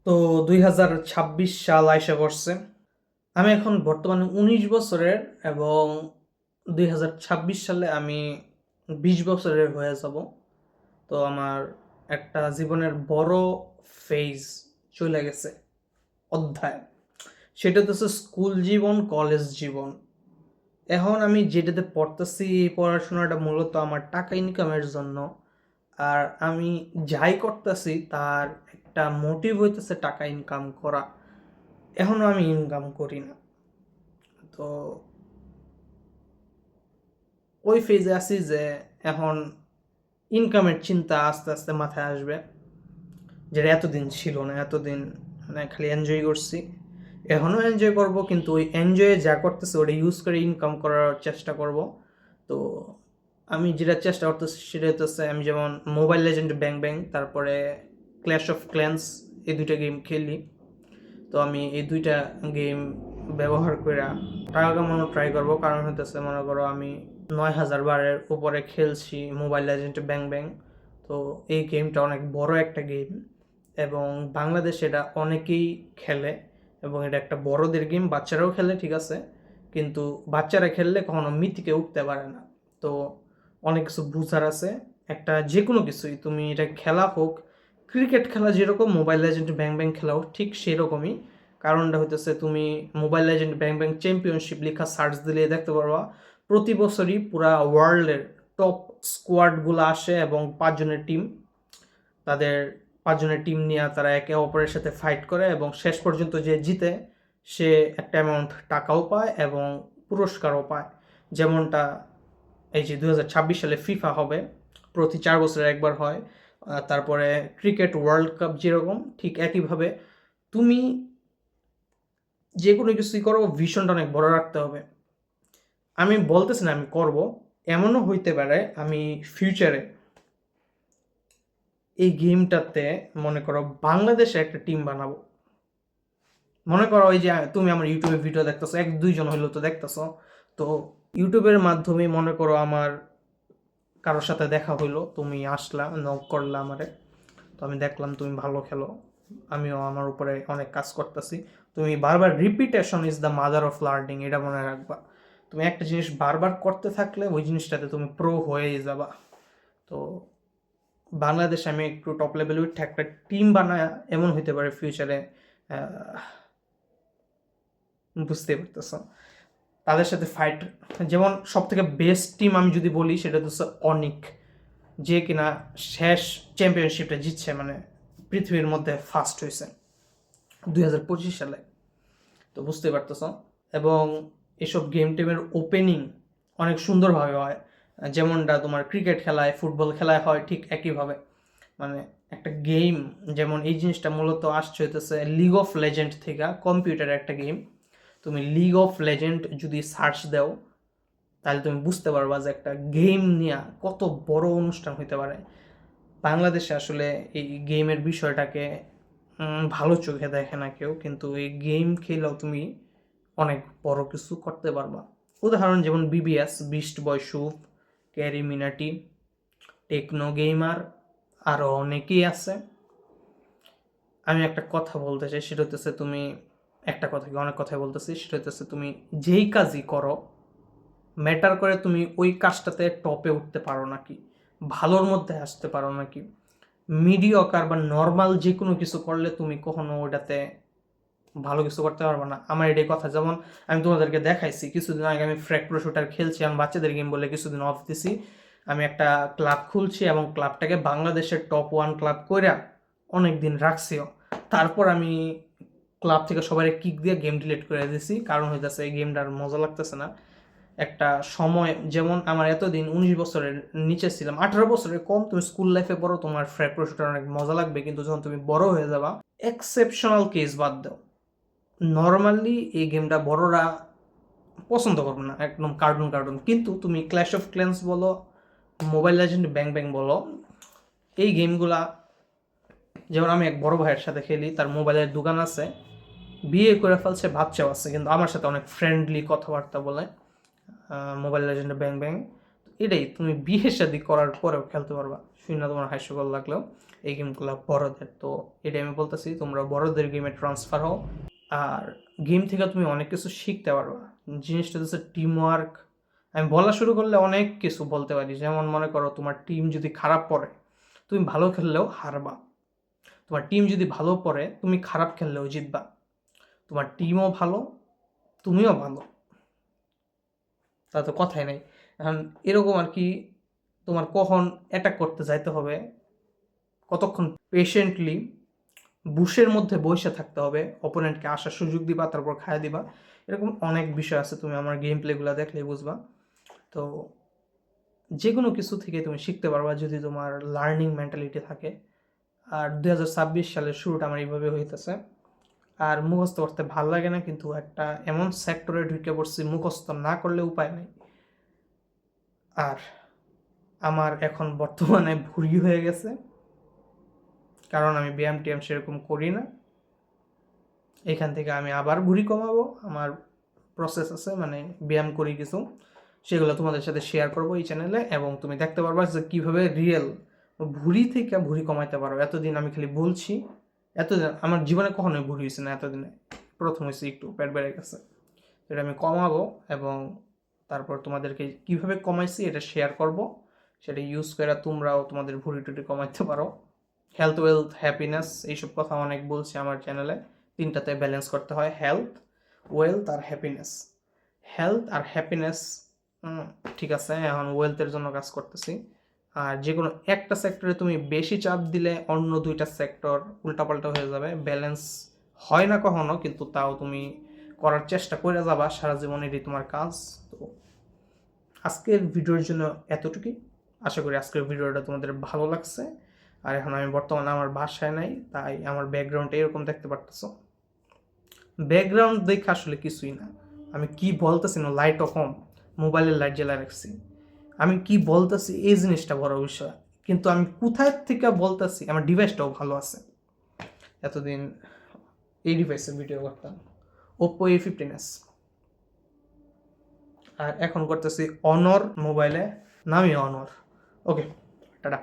তো 2026 সাল আইসা পড়ছে। আমি এখন বর্তমানে 19 বছরের এবং 2026 সালে আমি 20 বছরের হয়ে যাব। তো আমার একটা জীবনের বড় ফেজ চলে গেছে, অধ্যায়। সেটা তো হচ্ছে স্কুল জীবন, কলেজ জীবন। এখন আমি যেটাতে পড়তেছি এই পড়াশোনাটা মূলত আমার টাকা ইনকামের জন্য। আর আমি যাই করতেছি তার একটা মোটিভ হইতেছে টাকা ইনকাম করা। এখনো আমি ইনকাম করি না। তো ওই ফেজে আছি যে এখন ইনকামের চিন্তা আস্তে আস্তে মাথায় আসবে, যেটা এতদিন ছিল না। এতদিন মানে খালি এনজয় করছি, এখনও এনজয় করব, কিন্তু ওই এনজয়ে যা করতেছে ওটা ইউজ করে ইনকাম করার চেষ্টা করব। তো আমি যেটা চেষ্টা করতেছি সেটা হচ্ছে, আমি যেমন মোবাইল লেজেন্ড ব্যাং ব্যাং, তারপরে ক্ল্যাশ অফ ক্ল্যান্স, এই দুইটা গেম খেলি। তো আমি এই দুইটা গেম ব্যবহার করে টাকা কামানো ট্রাই করবো। কারণ হইতেছে, মনে করো আমি 9,000 বারের উপরে খেলছি মোবাইল লেজেন্ড ব্যাং ব্যাং। তো এই গেমটা অনেক বড় একটা গেম এবং বাংলাদেশে এটা অনেকেই খেলে এবং এটা একটা বড়দের গেম। বাচ্চারাও খেলে, ঠিক আছে, কিন্তু বাচ্চারা খেললে কখনো মিথিকে উঠতে পারে না। তো অনেক কিছু বুঝার আছে। একটা যে কোনো কিছুই তুমি এটা খেলা হোক, ক্রিকেট খেলা যেরকম মোবাইল লেজেন্ড ব্যাং ব্যাং খেলাও ঠিক সেরকমই। কারণটা হইতেছে, তুমি মোবাইল লেজেন্ড ব্যাং ব্যাং চ্যাম্পিয়নশিপ লেখা সার্চ দিলে দেখতে পারবা প্রতি বছরই পুরা ওয়ার্ল্ডের টপ স্কোয়াডগুলো আসে এবং 5 জনের টিম, তাদের 5 জনের টিম নিয়ে তারা একে অপরের সাথে ফাইট করে এবং শেষ পর্যন্ত যে জিতে সে একটা অ্যামাউন্ট টাকাও পায় এবং পুরস্কারও পায়। যেমনটা এই যে 2026 সালে ফিফা হবে, প্রতি 4 বছরে একবার হয়। তারপরে ক্রিকেট ওয়ার্ল্ড কাপ যেরকম, ঠিক একইভাবে তুমি যে কোনো কিছুই করো ভিশনটা অনেক বড় রাখতে হবে। আমি বলতেছি না আমি করব, এমনও হইতে পারে আমি ফিউচারে এই গেমটাতে মনে করো বাংলাদেশে একটা টিম বানাবো। মনে করো ওই যে তুমি আমার ইউটিউবে ভিডিও দেখতেছো, 1-2 জন হইলেও তো দেখতেছো। তো ইউটিউবের মাধ্যমে মনে করো আমার কারোর সাথে দেখা হইলো, তুমি আসলা, নক করলা আমারে। তো আমি দেখলাম তুমি ভালো খেলো, আমিও আমার উপরে অনেক কাজ করতেছি। তুমি বারবার repetition is the mother of learning, এটা মনে রাখবা। তুমি একটা জিনিস বারবার করতে থাকলে ওই জিনিসটাতে তুমি প্রো হয়েই যাবা। তো বাংলাদেশে আমি একটু টপ লেভেলে উঠে একটা টিম বানায়, এমন হইতে পারে ফিউচারে, বুঝতে পারতেছ, তাদের সাথে ফাইট। যেমন সব থেকে বেস্ট টিম আমি যদি বলি সেটা হচ্ছে অনিক, যে কিনা শেষ চ্যাম্পিয়নশিপটা জিতছে, মানে পৃথিবীর মধ্যে ফার্স্ট হয়েছে 2025 সালে। তো বুঝতে পারতেছ। এবং এসব গেম টেমের ওপেনিং অনেক সুন্দরভাবে হয়, যেমনটা তোমার ক্রিকেট খেলায়, ফুটবল খেলায় হয়, ঠিক একইভাবে। মানে একটা গেম, যেমন এই জিনিসটা মূলত আসছে হইতেছে লিগ অফ লেজেন্ড থেকে, কম্পিউটারের একটা গেম। তুমি লিগ অফ লেজেন্ড যদি সার্চ দাও তাহলে তুমি বুঝতে পারবা যে একটা গেম নিয়ে কত বড় অনুষ্ঠান হইতে পারে। বাংলাদেশে আসলে এই গেমের বিষয়টাকে ভালো চোখে দেখে না কেউ, কিন্তু এই গেম খেলেও তুমি অনেক বড় কিছু করতে পারবা। উদাহরণ যেমন বিবিএস, বিস্ট বয় শুভ, ক্যারি মিনাটি, টেকনো গেমার, আরও অনেকেই আছে। আমি একটা কথা বলতে চাই, সেটা হচ্ছে তুমি একটা কথা কি অনেক কথাই বলতেছি, সেটা হচ্ছে তুমি যেই কাজই করো ম্যাটার করে তুমি ওই কাজটাতে টপে উঠতে পারো নাকি, ভালোর মধ্যে আসতে পারো নাকি। মিডিয়কার বা নর্মাল যে কোনো কিছু করলে তুমি কখনো ওটাতে ভালো কিছু করতে পারবো না। আমার এটাই কথা। যেমন আমি তোমাদেরকে দেখাইছি কিছুদিন আগে আমি ফ্র্যাক প্রো শুটার খেলছি, আমি বাচ্চাদের গেম বলে কিছুদিন অফ দিছি। আমি একটা ক্লাব খুলছি এবং ক্লাবটাকে বাংলাদেশের টপ 1 ক্লাব কইরা অনেক দিন রাখছিও। তারপর আমি ক্লাব থেকে সবাই কিক দিয়ে গেম ডিলিট করে দিছি, কারণ হইতেছে এই গেমটার মজা লাগতেছে না। একটা সময়, যেমন আমার এতদিন 19 বছরের নিচে ছিলাম, 18 বছরের কম, তুমি স্কুল লাইফে পড়ো, তোমার ফ্র্যাক প্রো শুটার অনেক মজা লাগবে, কিন্তু যখন তুমি বড় হয়ে যাবা, এক্সেপশনাল কেস বাদ দাও, নর্মালি এই গেমটা বড়রা পছন্দ করবে না, একদম কার্টুন কার্টুন। কিন্তু তুমি ক্ল্যাশ অফ ক্ল্যান্স বলো, মোবাইল লেজেন্ড ব্যাং ব্যাং বলো, এই গেমগুলা, যেমন আমি এক বড় ভাইয়ের সাথে খেলি, তার মোবাইলের দোকান আছে, বিয়ে করে ফেলছে, বাচ্চাও আছে, কিন্তু আমার সাথে অনেক ফ্রেন্ডলি কথাবার্তা বলে মোবাইল লেজেন্ড ব্যাং ব্যাং। এটাই, তুমি বিয়ে শাদী করার পরেও খেলতে পারবা, শুনে না তোমার হাস্যকর লাগলেও। এই গেমগুলো বড়দের, তো এটাই আমি বলতেছি, তোমরা বড়দের গেমে ট্রান্সফার হও। আর গেম থেকে তুমি অনেক কিছু শিখতে পারবা। জিনিসটা হচ্ছে টিম ওয়ার্ক। আমি বলা শুরু করলে অনেক কিছু বলতে পারি, যেমন মনে করো তোমার টিম যদি খারাপ পড়ে তুমি ভালো খেললেও হারবা, তোমার টিম যদি ভালো পড়ে তুমি খারাপ খেললেও জিতবা, তোমার টিমও ভালো তুমিও ভালো, তা তো কথাই নেই। এখন এরকম আর কি, তোমার কখন অ্যাটাক করতে যাইতে হবে, কতক্ষণ পেশেন্টলি বুশের মধ্যে বসে থাকতে হবে, অপোনেন্টকে আসার সুযোগ দিবা তারপর খাইয়ে দিবা, এরকম অনেক বিষয় আছে, তুমি আমার গেম প্লেগুলো দেখলেই বুঝবা। তো যে কোনো কিছু থেকে তুমি শিখতে পারবা যদি তোমার লার্নিং মেন্টালিটি থাকে। আর 2026 সালের শুরুটা আমার এইভাবে হইতেছে। আর মুখস্থ করতে ভাল লাগে না, কিন্তু একটা এমন সেক্টরে ঢুকে পড়ছি মুখস্থ না করলে উপায় নেই। আর আমার এখন বর্তমানে ভুঁড়ি হয়ে গেছে, কারণ আমি ব্যায়াম ট্যায়াম সেরকম করি না। এখান থেকে আমি আবার ভুঁড়ি কমাবো, আমার প্রসেস আছে, মানে ব্যায়াম করি কিছু, সেগুলো তোমাদের সাথে শেয়ার করবো এই চ্যানেলে, এবং তুমি দেখতে পারবা যে কীভাবে রিয়েল ভুঁড়ি থেকে ভুঁড়ি কমাইতে পারো। এতদিন আমি খালি বলছি, এতদিন আমার জীবনে কখনোই ভুঁড়ি হয়েছে না, এতদিনে প্রথম হয়েছে একটু পেট বেড়ে গেছে। এটা আমি কমাবো, এবং তারপর তোমাদেরকে কিভাবে কমাইছি এটা শেয়ার করব, সেটা ইউজ করে তোমরাও তোমাদের ভুঁড়ি টুড়ি কমাইতে পারো। হেলথ, ওয়েলথ, হ্যাপিনেস, এইসব কথা অনেক বলছি আমার চ্যানেলে। তিনটাতে ব্যালেন্স করতে হয়, হেলথ, ওয়েলথ আর হ্যাপিনেস। হেলথ আর হ্যাপিনেস ঠিক আছে, এখন ওয়েলথের জন্য কাজ করতেছি। আর যে কোনো একটা সেক্টরে তুমি বেশি চাপ দিলে অন্য দুইটা সেক্টর উল্টাপাল্টা হয়ে যাবে, ব্যালেন্স হয় না কখনো, কিন্তু তাও তুমি করার চেষ্টা করে যাবা সারা জীবন, এটাই তোমার কাজ। তো আজকের ভিডিওর জন্য এতটুকুই, আশা করি আজকের ভিডিওটা তোমাদের ভালো লাগছে। আর এখন আমি বর্তমানে আমার বাসায় নাই, তাই আমার ব্যাকগ্রাউন্ডটা এরকম দেখতে পারতেছো। ব্যাকগ্রাউন্ড দেখে আসলে কিছুই না, আমি কি বলতেছি না, লাইটও কম, মোবাইলের লাইট জ্বালা রাখছি, আমি কি বলতেছি এই জিনিসটা বড় বিষয়, কিন্তু আমি কোথায় থেকে বলতেছি আমার ডিভাইসটাও ভালো আছে। এতদিন এই ডিভাইসের ভিডিও করতাম, ওপ্পো A15s, আর এখন করতেছি অনর মোবাইলে, নামই অনর। ওকে, টাটা।